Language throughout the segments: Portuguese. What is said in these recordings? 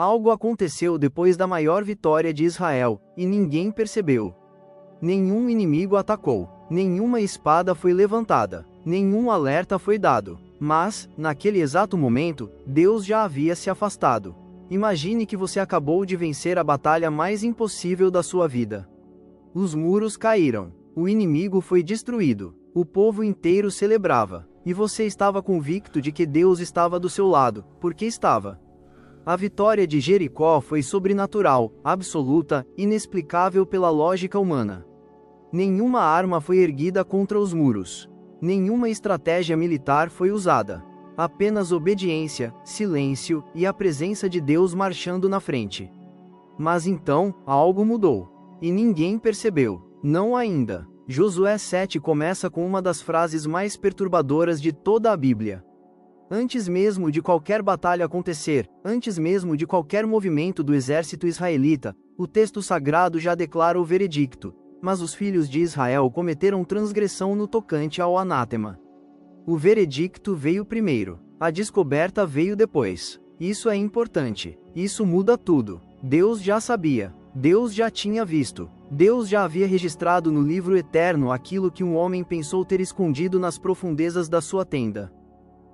Algo aconteceu depois da maior vitória de Israel, e ninguém percebeu. Nenhum inimigo atacou, nenhuma espada foi levantada, nenhum alerta foi dado. Mas, naquele exato momento, Deus já havia se afastado. Imagine que você acabou de vencer a batalha mais impossível da sua vida. Os muros caíram, o inimigo foi destruído, o povo inteiro celebrava, e você estava convicto de que Deus estava do seu lado, porque estava. A vitória de Jericó foi sobrenatural, absoluta, inexplicável pela lógica humana. Nenhuma arma foi erguida contra os muros. Nenhuma estratégia militar foi usada. Apenas obediência, silêncio e a presença de Deus marchando na frente. Mas então, algo mudou. E ninguém percebeu. Não ainda. Josué 7 começa com uma das frases mais perturbadoras de toda a Bíblia. Antes mesmo de qualquer batalha acontecer, antes mesmo de qualquer movimento do exército israelita, o texto sagrado já declara o veredicto. Mas os filhos de Israel cometeram transgressão no tocante ao anátema. O veredicto veio primeiro, a descoberta veio depois. Isso é importante, isso muda tudo. Deus já sabia, Deus já tinha visto, Deus já havia registrado no livro eterno aquilo que um homem pensou ter escondido nas profundezas da sua tenda.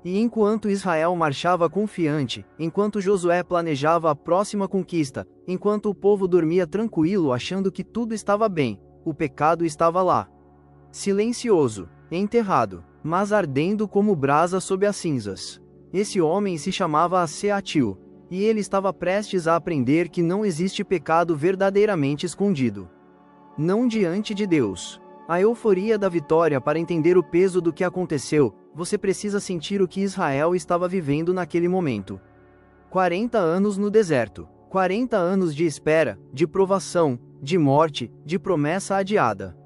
E enquanto Israel marchava confiante, enquanto Josué planejava a próxima conquista, enquanto o povo dormia tranquilo achando que tudo estava bem, o pecado estava lá. Silencioso, enterrado, mas ardendo como brasa sob as cinzas. Esse homem se chamava Seatil, e ele estava prestes a aprender que não existe pecado verdadeiramente escondido. Não diante de Deus. A euforia da vitória. Para entender o peso do que aconteceu, você precisa sentir o que Israel estava vivendo naquele momento. 40 anos no deserto. 40 anos de espera, de provação, de morte, de promessa adiada.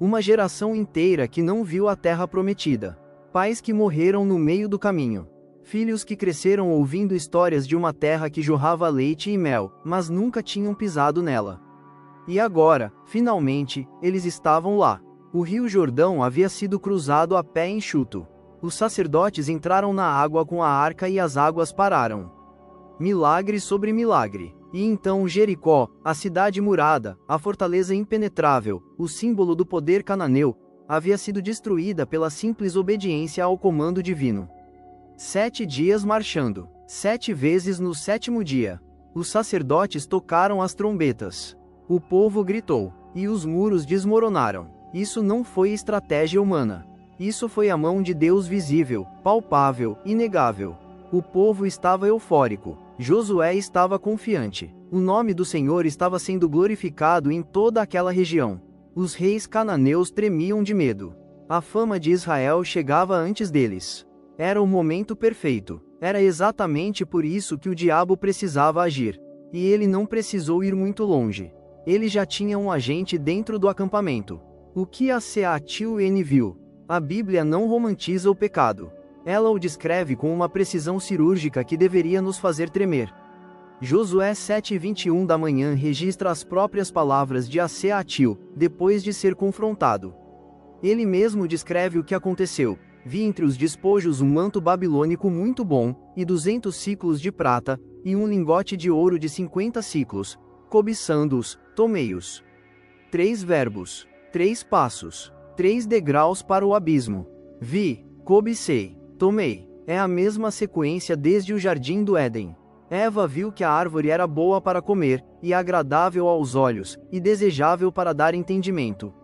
Uma geração inteira que não viu a terra prometida. Pais que morreram no meio do caminho. Filhos que cresceram ouvindo histórias de uma terra que jorrava leite e mel, mas nunca tinham pisado nela. E agora, finalmente, eles estavam lá. O rio Jordão havia sido cruzado a pé enxuto. Os sacerdotes entraram na água com a arca e as águas pararam. Milagre sobre milagre. E então Jericó, a cidade murada, a fortaleza impenetrável, o símbolo do poder cananeu, havia sido destruída pela simples obediência ao comando divino. 7 dias marchando, 7 vezes no 7º dia. Os sacerdotes tocaram as trombetas. O povo gritou, e os muros desmoronaram. Isso não foi estratégia humana. Isso foi a mão de Deus visível, palpável, inegável. O povo estava eufórico. Josué estava confiante. O nome do Senhor estava sendo glorificado em toda aquela região. Os reis cananeus tremiam de medo. A fama de Israel chegava antes deles. Era o momento perfeito. Era exatamente por isso que o diabo precisava agir. E ele não precisou ir muito longe. Ele já tinha um agente dentro do acampamento. O que a Seatil viu? A Bíblia não romantiza o pecado. Ela o descreve com uma precisão cirúrgica que deveria nos fazer tremer. Josué 7:21 da manhã registra as próprias palavras de Seatil, depois de ser confrontado. Ele mesmo descreve o que aconteceu. Vi entre os despojos um manto babilônico muito bom, e 200 siclos de prata, e um lingote de ouro de 50 siclos. Cobiçando-os, tomei-os. 3 verbos, 3 passos, 3 degraus para o abismo. Vi, cobicei, tomei. É a mesma sequência desde o jardim do Éden. Eva viu que a árvore era boa para comer, e agradável aos olhos, e desejável para dar entendimento.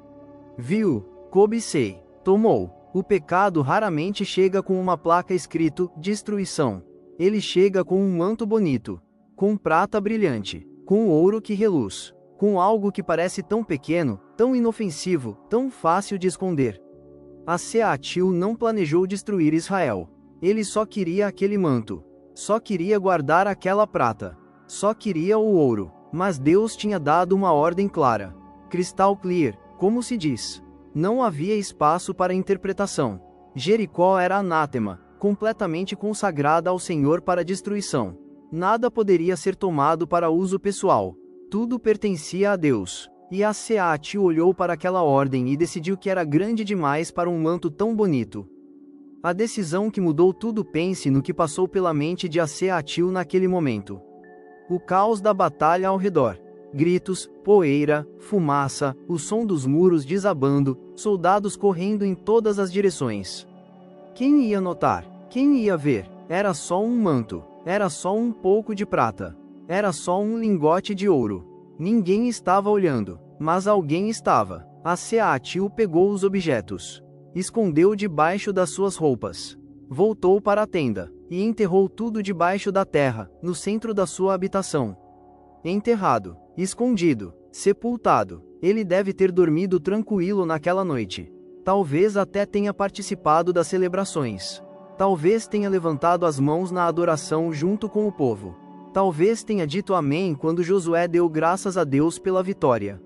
Viu, cobicei, tomou. O pecado raramente chega com uma placa escrito destruição. Ele chega com um manto bonito, com prata brilhante, com ouro que reluz, com algo que parece tão pequeno, tão inofensivo, tão fácil de esconder. A Seatil não planejou destruir Israel. Ele só queria aquele manto. Só queria guardar aquela prata. Só queria o ouro. Mas Deus tinha dado uma ordem clara. Crystal clear, como se diz. Não havia espaço para interpretação. Jericó era anátema, completamente consagrada ao Senhor para destruição. Nada poderia ser tomado para uso pessoal. Tudo pertencia a Deus. E a Seatil olhou para aquela ordem e decidiu que era grande demais para um manto tão bonito. A decisão que mudou tudo. Pense no que passou pela mente de Seatil naquele momento. O caos da batalha ao redor. Gritos, poeira, fumaça, o som dos muros desabando, soldados correndo em todas as direções. Quem ia notar? Quem ia ver? Era só um manto. Era só um pouco de prata. Era só um lingote de ouro. Ninguém estava olhando, mas alguém estava. A Seatil pegou os objetos. Escondeu debaixo das suas roupas. Voltou para a tenda, e enterrou tudo debaixo da terra, no centro da sua habitação. Enterrado, escondido, sepultado, ele deve ter dormido tranquilo naquela noite. Talvez até tenha participado das celebrações. Talvez tenha levantado as mãos na adoração junto com o povo. Talvez tenha dito amém quando Josué deu graças a Deus pela vitória.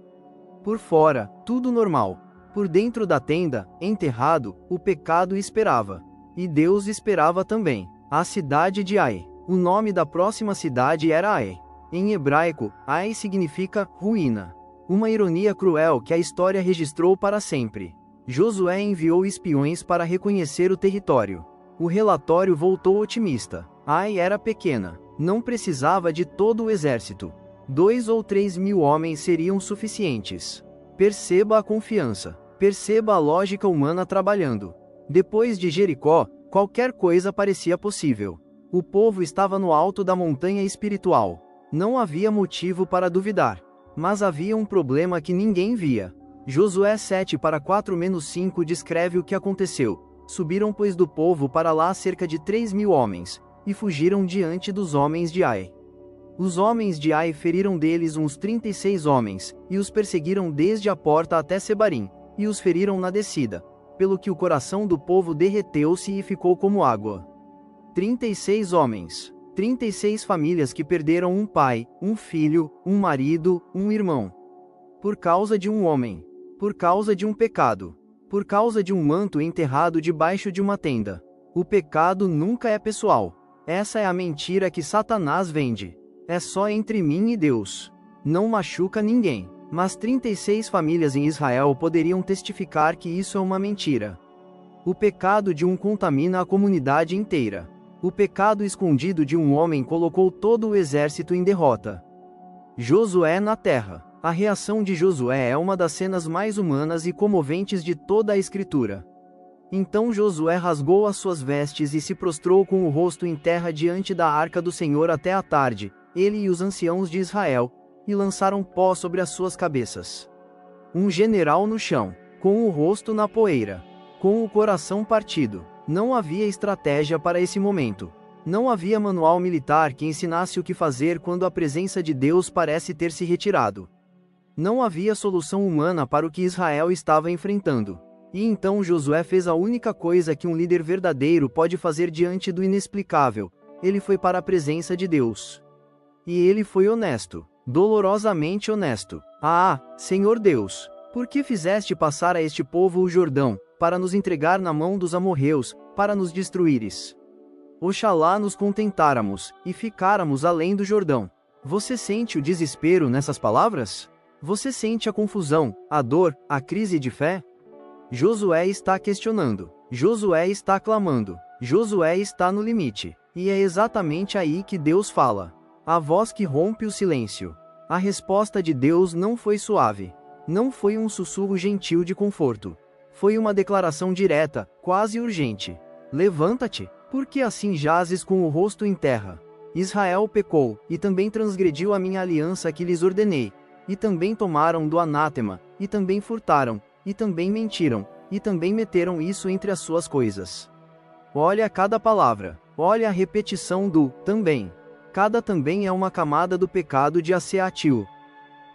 Por fora, tudo normal. Por dentro da tenda, enterrado, o pecado esperava. E Deus esperava também. A cidade de Ai. O nome da próxima cidade era Ai. Em hebraico, Ai significa ruína. Uma ironia cruel que a história registrou para sempre. Josué enviou espiões para reconhecer o território. O relatório voltou otimista. Ai era pequena. Não precisava de todo o exército. 2 ou 3 mil homens seriam suficientes. Perceba a confiança. Perceba a lógica humana trabalhando. Depois de Jericó, qualquer coisa parecia possível. O povo estava no alto da montanha espiritual. Não havia motivo para duvidar. Mas havia um problema que ninguém via. Josué 7:4-5 descreve o que aconteceu. Subiram pois do povo para lá cerca de 3 mil homens, e fugiram diante dos homens de Ai. Os homens de Ai feriram deles uns 36 homens, e os perseguiram desde a porta até Sebarim, e os feriram na descida, pelo que o coração do povo derreteu-se e ficou como água. 36 homens, 36 famílias que perderam um pai, um filho, um marido, um irmão. Por causa de um homem. Por causa de um pecado. Por causa de um manto enterrado debaixo de uma tenda. O pecado nunca é pessoal. Essa é a mentira que Satanás vende. É só entre mim e Deus. Não machuca ninguém. Mas 36 famílias em Israel poderiam testificar que isso é uma mentira. O pecado de um contamina a comunidade inteira. O pecado escondido de um homem colocou todo o exército em derrota. Josué na terra. A reação de Josué é uma das cenas mais humanas e comoventes de toda a Escritura. Então Josué rasgou as suas vestes e se prostrou com o rosto em terra diante da arca do Senhor até a tarde, ele e os anciãos de Israel, e lançaram pó sobre as suas cabeças. Um general no chão, com o rosto na poeira, com o coração partido. Não havia estratégia para esse momento. Não havia manual militar que ensinasse o que fazer quando a presença de Deus parece ter se retirado. Não havia solução humana para o que Israel estava enfrentando. E então Josué fez a única coisa que um líder verdadeiro pode fazer diante do inexplicável. Ele foi para a presença de Deus. E ele foi honesto, dolorosamente honesto. Ah, Senhor Deus, por que fizeste passar a este povo o Jordão, para nos entregar na mão dos amorreus, para nos destruíres? Oxalá nos contentáramos, e ficáramos além do Jordão. Você sente o desespero nessas palavras? Você sente a confusão, a dor, a crise de fé? Josué está questionando. Josué está clamando. Josué está no limite. E é exatamente aí que Deus fala. A voz que rompe o silêncio. A resposta de Deus não foi suave. Não foi um sussurro gentil de conforto. Foi uma declaração direta, quase urgente. Levanta-te, porque assim jazes com o rosto em terra. Israel pecou, e também transgrediu a minha aliança que lhes ordenei. E também tomaram do anátema, e também furtaram, e também mentiram, e também meteram isso entre as suas coisas. Olha cada palavra, olha a repetição do também. Cada também é uma camada do pecado de Seatil.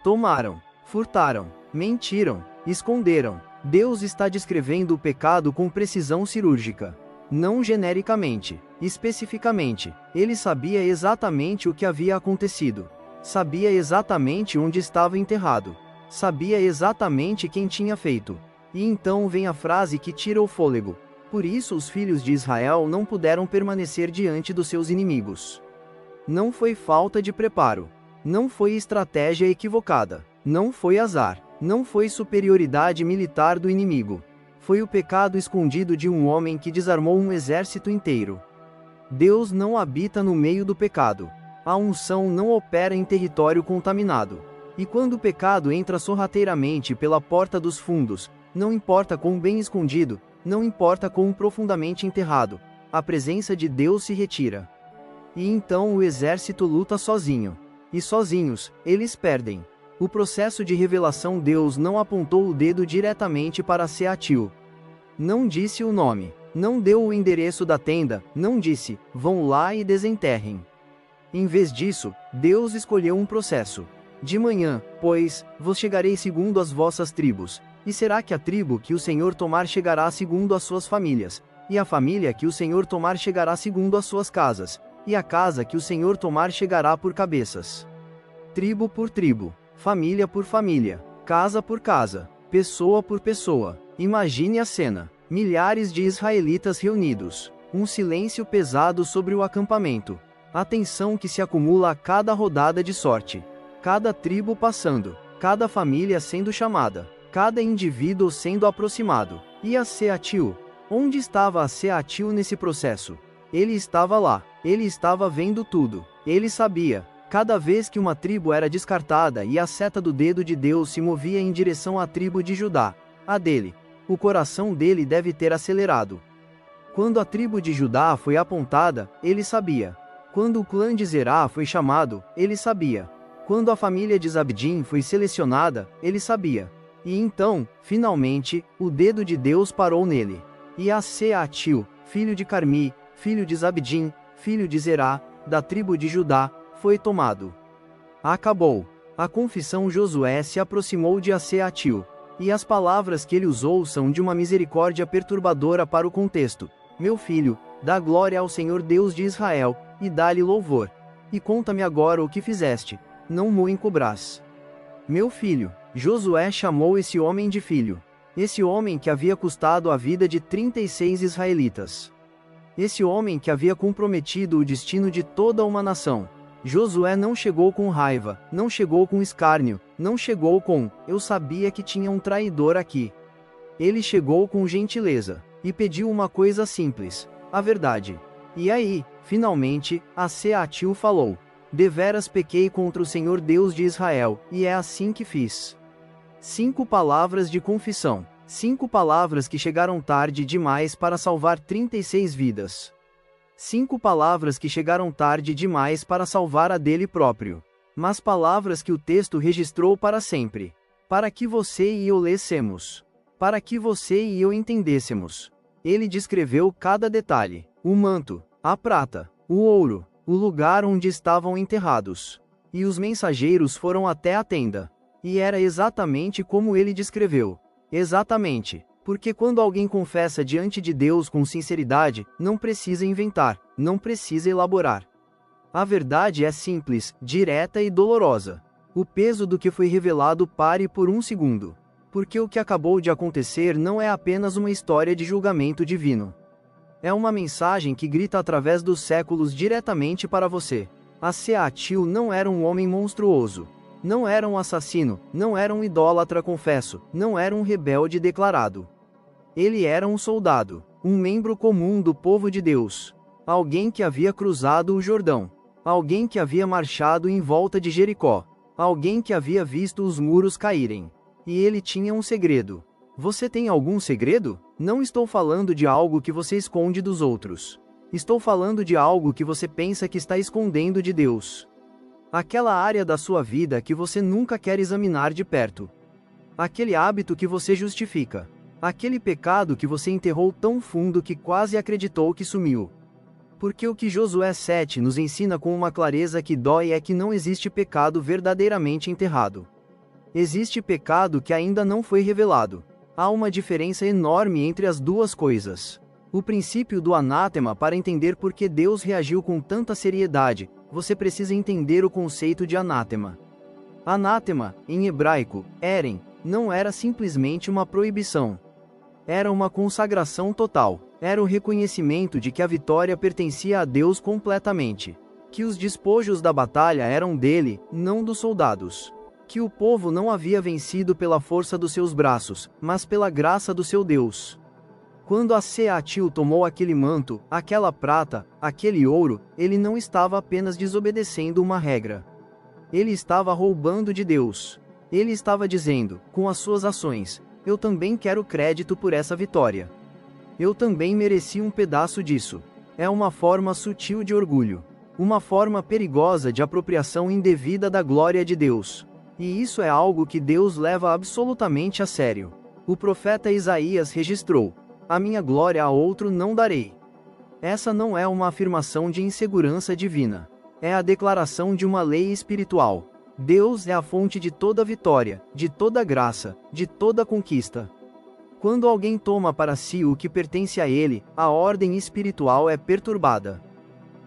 Tomaram, furtaram, mentiram, esconderam. Deus está descrevendo o pecado com precisão cirúrgica. Não genericamente, especificamente. Ele sabia exatamente o que havia acontecido. Sabia exatamente onde estava enterrado. Sabia exatamente quem tinha feito. E então vem a frase que tira o fôlego. Por isso os filhos de Israel não puderam permanecer diante dos seus inimigos. Não foi falta de preparo. Não foi estratégia equivocada. Não foi azar. Não foi superioridade militar do inimigo. Foi o pecado escondido de um homem que desarmou um exército inteiro. Deus não habita no meio do pecado. A unção não opera em território contaminado. E quando o pecado entra sorrateiramente pela porta dos fundos, não importa quão bem escondido, não importa quão profundamente enterrado, a presença de Deus se retira. E então o exército luta sozinho. E sozinhos, eles perdem. O processo de revelação. Deus não apontou o dedo diretamente para Seatil. Não disse o nome. Não deu o endereço da tenda, não disse, vão lá e desenterrem. Em vez disso, Deus escolheu um processo. De manhã, pois, vos chegarei segundo as vossas tribos, e será que a tribo que o Senhor tomar chegará segundo as suas famílias, e a família que o Senhor tomar chegará segundo as suas casas, e a casa que o Senhor tomar chegará por cabeças. Tribo por tribo, família por família, casa por casa, pessoa por pessoa. Imagine a cena. Milhares de israelitas reunidos. Um silêncio pesado sobre o acampamento. A tensão que se acumula a cada rodada de sorte. Cada tribo passando. Cada família sendo chamada. Cada indivíduo sendo aproximado. E a Seatil? Onde estava a Seatil nesse processo? Ele estava lá. Ele estava vendo tudo. Ele sabia. Cada vez que uma tribo era descartada e a seta do dedo de Deus se movia em direção à tribo de Judá, a dele, o coração dele deve ter acelerado. Quando a tribo de Judá foi apontada, ele sabia. Quando o clã de Zerá foi chamado, ele sabia. Quando a família de Zabdim foi selecionada, ele sabia. E então, finalmente, o dedo de Deus parou nele. E a Seatil, filho de Carmi, filho de Zabdim, filho de Zerá, da tribo de Judá, foi tomado. Acabou. A confissão. Josué se aproximou de Seatil. E as palavras que ele usou são de uma misericórdia perturbadora para o contexto. Meu filho, dá glória ao Senhor Deus de Israel, e dá-lhe louvor. E conta-me agora o que fizeste, não mo encobras. Meu filho, Josué chamou esse homem de filho. Esse homem que havia custado a vida de 36 israelitas. Esse homem que havia comprometido o destino de toda uma nação. Josué não chegou com raiva, não chegou com escárnio, não chegou com, eu sabia que tinha um traidor aqui. Ele chegou com gentileza, e pediu uma coisa simples, a verdade. E aí, finalmente, a Seatil falou, deveras pequei contra o Senhor Deus de Israel, e é assim que fiz. 5 palavras de confissão, 5 palavras que chegaram tarde demais para salvar 36 vidas. 5 palavras que chegaram tarde demais para salvar a dele próprio. Mas palavras que o texto registrou para sempre. Para que você e eu lêssemos. Para que você e eu entendêssemos. Ele descreveu cada detalhe. O manto, a prata, o ouro, o lugar onde estavam enterrados. E os mensageiros foram até a tenda. E era exatamente como ele descreveu. Exatamente. Porque quando alguém confessa diante de Deus com sinceridade, não precisa inventar, não precisa elaborar. A verdade é simples, direta e dolorosa. O peso do que foi revelado pare por um segundo. Porque o que acabou de acontecer não é apenas uma história de julgamento divino. É uma mensagem que grita através dos séculos diretamente para você. A Seatil não era um homem monstruoso. Não era um assassino, não era um idólatra confesso, não era um rebelde declarado. Ele era um soldado, um membro comum do povo de Deus. Alguém que havia cruzado o Jordão. Alguém que havia marchado em volta de Jericó. Alguém que havia visto os muros caírem. E ele tinha um segredo. Você tem algum segredo? Não estou falando de algo que você esconde dos outros. Estou falando de algo que você pensa que está escondendo de Deus. Aquela área da sua vida que você nunca quer examinar de perto. Aquele hábito que você justifica. Aquele pecado que você enterrou tão fundo que quase acreditou que sumiu. Porque o que Josué 7 nos ensina com uma clareza que dói é que não existe pecado verdadeiramente enterrado. Existe pecado que ainda não foi revelado. Há uma diferença enorme entre as duas coisas. O princípio do anátema. Para entender por que Deus reagiu com tanta seriedade, você precisa entender o conceito de anátema. Anátema, em hebraico, eren, não era simplesmente uma proibição. Era uma consagração total. Era o reconhecimento de que a vitória pertencia a Deus completamente. Que os despojos da batalha eram dele, não dos soldados. Que o povo não havia vencido pela força dos seus braços, mas pela graça do seu Deus. Quando a Seatil tomou aquele manto, aquela prata, aquele ouro, ele não estava apenas desobedecendo uma regra. Ele estava roubando de Deus. Ele estava dizendo, com as suas ações, eu também quero crédito por essa vitória. Eu também mereci um pedaço disso. É uma forma sutil de orgulho. Uma forma perigosa de apropriação indevida da glória de Deus. E isso é algo que Deus leva absolutamente a sério. O profeta Isaías registrou: a minha glória a outro não darei. Essa não é uma afirmação de insegurança divina. É a declaração de uma lei espiritual. Deus é a fonte de toda vitória, de toda graça, de toda conquista. Quando alguém toma para si o que pertence a ele, a ordem espiritual é perturbada.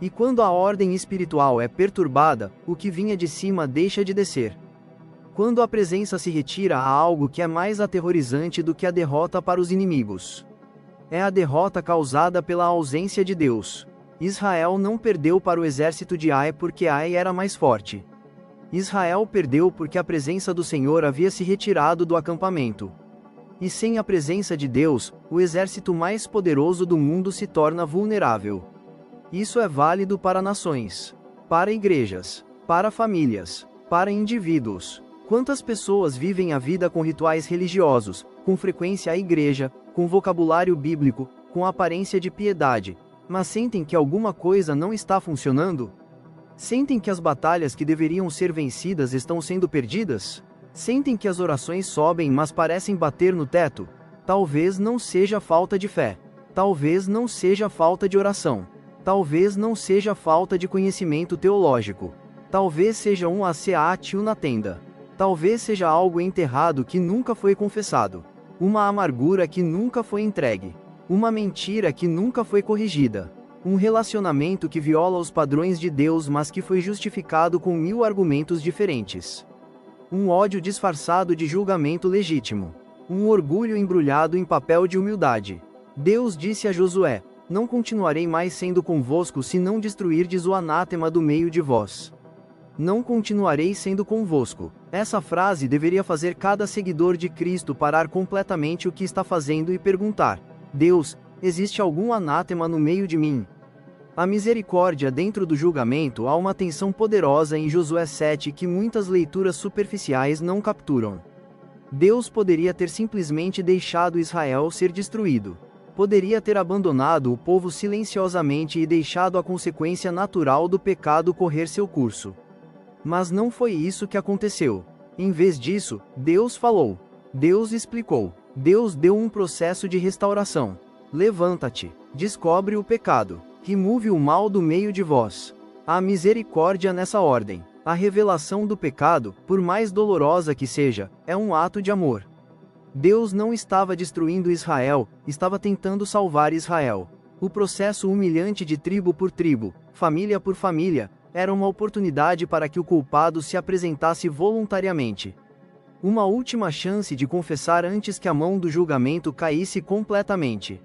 E quando a ordem espiritual é perturbada, o que vinha de cima deixa de descer. Quando a presença se retira, há algo que é mais aterrorizante do que a derrota para os inimigos. É a derrota causada pela ausência de Deus. Israel não perdeu para o exército de Ai porque Ai era mais forte. Israel perdeu porque a presença do Senhor havia se retirado do acampamento. E sem a presença de Deus, o exército mais poderoso do mundo se torna vulnerável. Isso é válido para nações, para igrejas, para famílias, para indivíduos. Quantas pessoas vivem a vida com rituais religiosos, com frequência à igreja, com vocabulário bíblico, com aparência de piedade, mas sentem que alguma coisa não está funcionando? Sentem que as batalhas que deveriam ser vencidas estão sendo perdidas? Sentem que as orações sobem mas parecem bater no teto? Talvez não seja falta de fé. Talvez não seja falta de oração. Talvez não seja falta de conhecimento teológico. Talvez seja um Seatil na tenda. Talvez seja algo enterrado que nunca foi confessado. Uma amargura que nunca foi entregue. Uma mentira que nunca foi corrigida. Um relacionamento que viola os padrões de Deus mas que foi justificado com 1000 argumentos diferentes. Um ódio disfarçado de julgamento legítimo. Um orgulho embrulhado em papel de humildade. Deus disse a Josué: não continuarei mais sendo convosco se não destruirdes o anátema do meio de vós. Não continuarei sendo convosco. Essa frase deveria fazer cada seguidor de Cristo parar completamente o que está fazendo e perguntar: Deus, existe algum anátema no meio de mim? A misericórdia dentro do julgamento. Há uma tensão poderosa em Josué 7 que muitas leituras superficiais não capturam. Deus poderia ter simplesmente deixado Israel ser destruído. Poderia ter abandonado o povo silenciosamente e deixado a consequência natural do pecado correr seu curso. Mas não foi isso que aconteceu. Em vez disso, Deus falou. Deus explicou. Deus deu um processo de restauração. Levanta-te, descobre o pecado, remove o mal do meio de vós. Há misericórdia nessa ordem. A revelação do pecado, por mais dolorosa que seja, é um ato de amor. Deus não estava destruindo Israel, estava tentando salvar Israel. O processo humilhante de tribo por tribo, família por família, era uma oportunidade para que o culpado se apresentasse voluntariamente. Uma última chance de confessar antes que a mão do julgamento caísse completamente.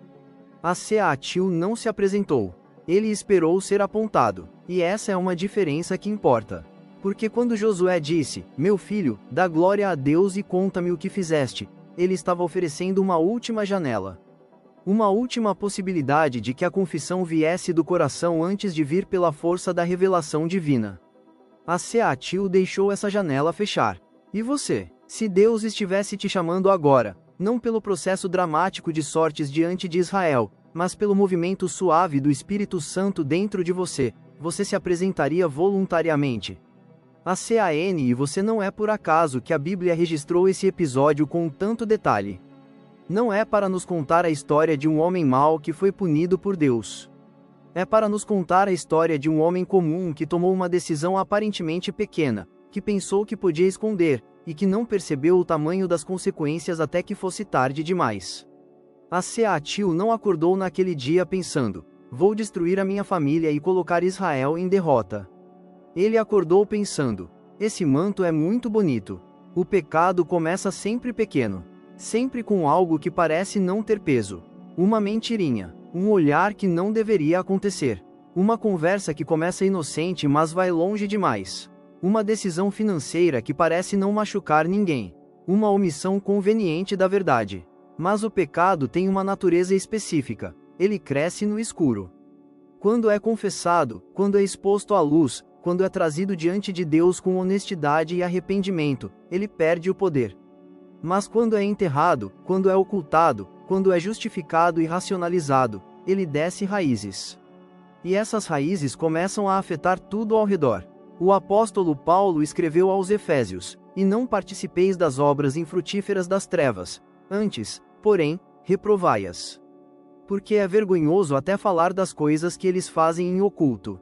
A Seatil não se apresentou. Ele esperou ser apontado. E essa é uma diferença que importa. Porque quando Josué disse: meu filho, dá glória a Deus e conta-me o que fizeste, ele estava oferecendo uma última janela. Uma última possibilidade de que a confissão viesse do coração antes de vir pela força da revelação divina. A Seatil deixou essa janela fechar. E você? Se Deus estivesse te chamando agora, não pelo processo dramático de sortes diante de Israel, mas pelo movimento suave do Espírito Santo dentro de você, você se apresentaria voluntariamente? A CAN. E você não é por acaso que a Bíblia registrou esse episódio com tanto detalhe. Não é para nos contar a história de um homem mau que foi punido por Deus. É para nos contar a história de um homem comum que tomou uma decisão aparentemente pequena, que pensou que podia esconder, e que não percebeu o tamanho das consequências até que fosse tarde demais. A Seatil não acordou naquele dia pensando: vou destruir a minha família e colocar Israel em derrota. Ele acordou pensando: esse manto é muito bonito. O pecado começa sempre pequeno. Sempre com algo que parece não ter peso. Uma mentirinha. Um olhar que não deveria acontecer. Uma conversa que começa inocente mas vai longe demais. Uma decisão financeira que parece não machucar ninguém. Uma omissão conveniente da verdade. Mas o pecado tem uma natureza específica, ele cresce no escuro. Quando é confessado, quando é exposto à luz, quando é trazido diante de Deus com honestidade e arrependimento, ele perde o poder. Mas quando é enterrado, quando é ocultado, quando é justificado e racionalizado, ele desce raízes. E essas raízes começam a afetar tudo ao redor. O apóstolo Paulo escreveu aos Efésios: "E não participeis das obras infrutíferas das trevas, antes, porém, reprovai-as. Porque é vergonhoso até falar das coisas que eles fazem em oculto.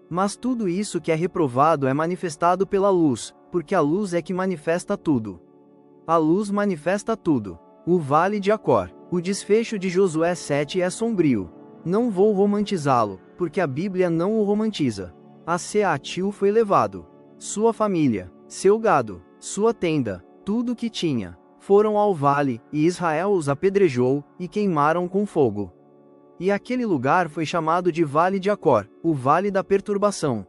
Mas tudo isso que é reprovado é manifestado pela luz, porque a luz é que manifesta tudo. A luz manifesta tudo." O Vale de Acor. O desfecho de Josué 7 é sombrio. Não vou romantizá-lo, porque a Bíblia não o romantiza. A Seatil foi levado. Sua família, seu gado, sua tenda, tudo que tinha, foram ao vale, e Israel os apedrejou, e queimaram com fogo. E aquele lugar foi chamado de Vale de Acor, o Vale da Perturbação.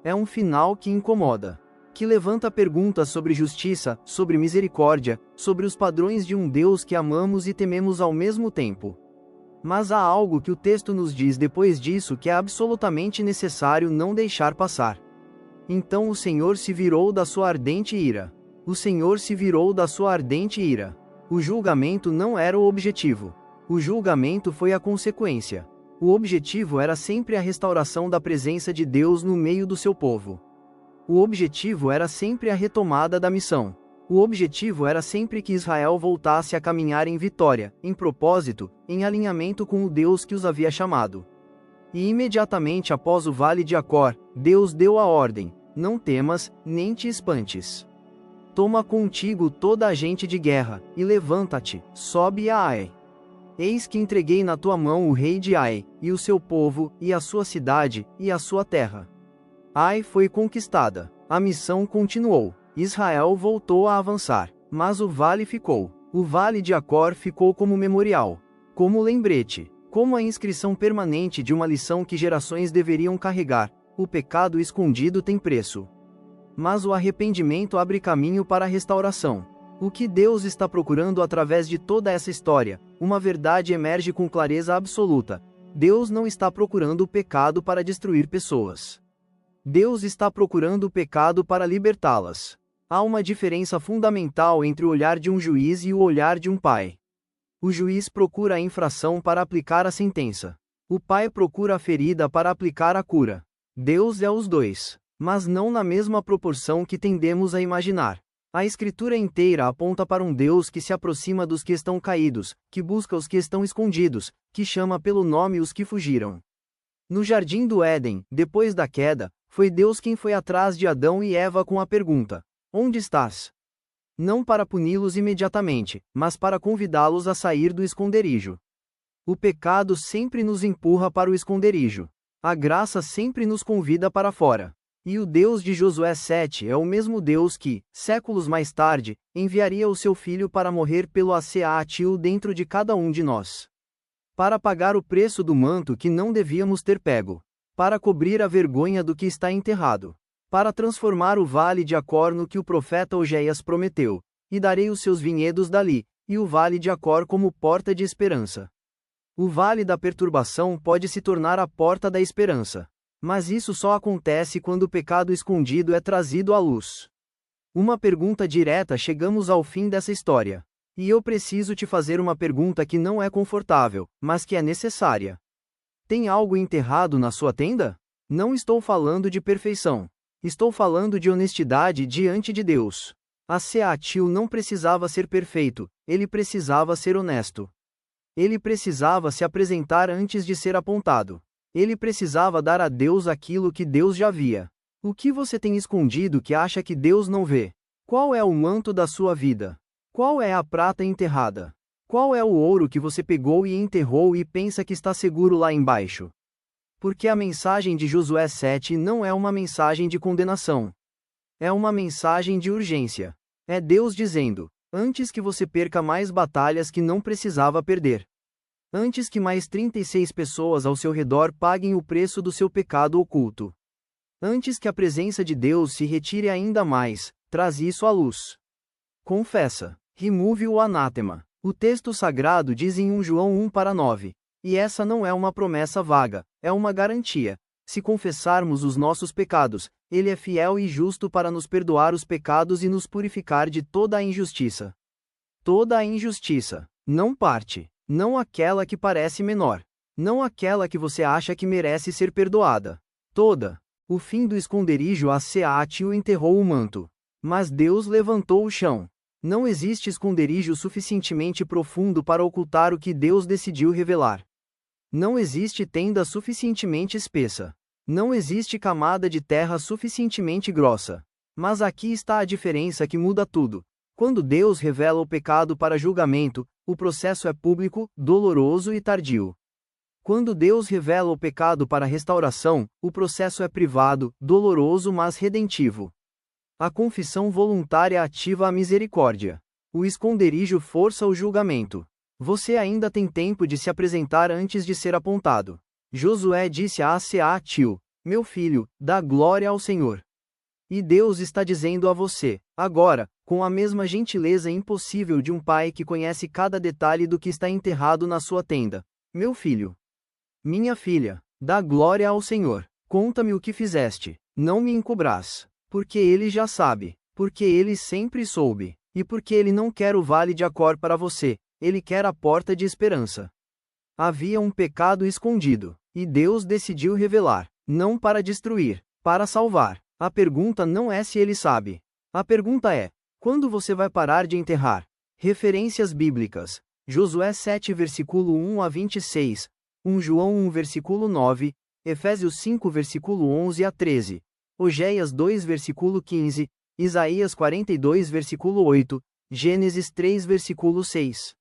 É um final que incomoda. Que levanta perguntas sobre justiça, sobre misericórdia, sobre os padrões de um Deus que amamos e tememos ao mesmo tempo. Mas há algo que o texto nos diz depois disso que é absolutamente necessário não deixar passar. Então o Senhor se virou da sua ardente ira. O Senhor se virou da sua ardente ira. O julgamento não era o objetivo. O julgamento foi a consequência. O objetivo era sempre a restauração da presença de Deus no meio do seu povo. O objetivo era sempre a retomada da missão. O objetivo era sempre que Israel voltasse a caminhar em vitória, em propósito, em alinhamento com o Deus que os havia chamado. E imediatamente após o Vale de Acor, Deus deu a ordem: "Não temas, nem te espantes. Toma contigo toda a gente de guerra, e levanta-te, sobe a Ai. Eis que entreguei na tua mão o rei de Ai, e o seu povo, e a sua cidade, e a sua terra." Ai foi conquistada. A missão continuou. Israel voltou a avançar, mas o vale ficou. O Vale de Acor ficou como memorial, como lembrete, como a inscrição permanente de uma lição que gerações deveriam carregar: o pecado escondido tem preço. Mas o arrependimento abre caminho para a restauração. O que Deus está procurando através de toda essa história? Uma verdade emerge com clareza absoluta: Deus não está procurando o pecado para destruir pessoas. Deus está procurando o pecado para libertá-las. Há uma diferença fundamental entre o olhar de um juiz e o olhar de um pai. O juiz procura a infração para aplicar a sentença. O pai procura a ferida para aplicar a cura. Deus é os dois, mas não na mesma proporção que tendemos a imaginar. A Escritura inteira aponta para um Deus que se aproxima dos que estão caídos, que busca os que estão escondidos, que chama pelo nome os que fugiram. No jardim do Éden, depois da queda, foi Deus quem foi atrás de Adão e Eva com a pergunta: "Onde estás?" Não para puni-los imediatamente, mas para convidá-los a sair do esconderijo. O pecado sempre nos empurra para o esconderijo. A graça sempre nos convida para fora. E o Deus de Josué 7 é o mesmo Deus que, séculos mais tarde, enviaria o seu Filho para morrer pelo Seatil dentro de cada um de nós. Para pagar o preço do manto que não devíamos ter pego. Para cobrir a vergonha do que está enterrado. Para transformar o Vale de Acor no que o profeta Ogeias prometeu: "E darei os seus vinhedos dali, e o Vale de Acor como porta de esperança." O Vale da Perturbação pode se tornar a porta da esperança. Mas isso só acontece quando o pecado escondido é trazido à luz. Uma pergunta direta: chegamos ao fim dessa história. E eu preciso te fazer uma pergunta que não é confortável, mas que é necessária. Tem algo enterrado na sua tenda? Não estou falando de perfeição. Estou falando de honestidade diante de Deus. A Seatil não precisava ser perfeito, ele precisava ser honesto. Ele precisava se apresentar antes de ser apontado. Ele precisava dar a Deus aquilo que Deus já via. O que você tem escondido que acha que Deus não vê? Qual é o manto da sua vida? Qual é a prata enterrada? Qual é o ouro que você pegou e enterrou e pensa que está seguro lá embaixo? Porque a mensagem de Josué 7 não é uma mensagem de condenação. É uma mensagem de urgência. É Deus dizendo: antes que você perca mais batalhas que não precisava perder. Antes que mais 36 pessoas ao seu redor paguem o preço do seu pecado oculto. Antes que a presença de Deus se retire ainda mais, traz isso à luz. Confessa. Remove o anátema. O texto sagrado diz em 1 João 1:9. E essa não é uma promessa vaga, é uma garantia. Se confessarmos os nossos pecados, Ele é fiel e justo para nos perdoar os pecados e nos purificar de toda a injustiça. Toda a injustiça. Não parte. Não aquela que parece menor. Não aquela que você acha que merece ser perdoada. Toda. O fim do esconderijo a Seátio enterrou o manto. Mas Deus levantou o chão. Não existe esconderijo suficientemente profundo para ocultar o que Deus decidiu revelar. Não existe tenda suficientemente espessa. Não existe camada de terra suficientemente grossa. Mas aqui está a diferença que muda tudo. Quando Deus revela o pecado para julgamento, o processo é público, doloroso e tardio. Quando Deus revela o pecado para restauração, o processo é privado, doloroso mas redentivo. A confissão voluntária ativa a misericórdia. O esconderijo força o julgamento. Você ainda tem tempo de se apresentar antes de ser apontado. Josué disse a Seátio: meu filho, dá glória ao Senhor. E Deus está dizendo a você, agora, com a mesma gentileza impossível de um pai que conhece cada detalhe do que está enterrado na sua tenda: meu filho, minha filha, dá glória ao Senhor. Conta-me o que fizeste, não me encobras. Porque Ele já sabe, porque Ele sempre soube, e porque Ele não quer o vale de Acor para você, Ele quer a porta de esperança. Havia um pecado escondido, e Deus decidiu revelar, não para destruir, para salvar. A pergunta não é se Ele sabe. A pergunta é: quando você vai parar de enterrar? Referências bíblicas: Josué 7 versículo 1 a 26, 1 João 1 versículo 9, Efésios 5 versículo 11 a 13. Ogeias 2 versículo 15, Isaías 42 versículo 8, Gênesis 3 versículo 6.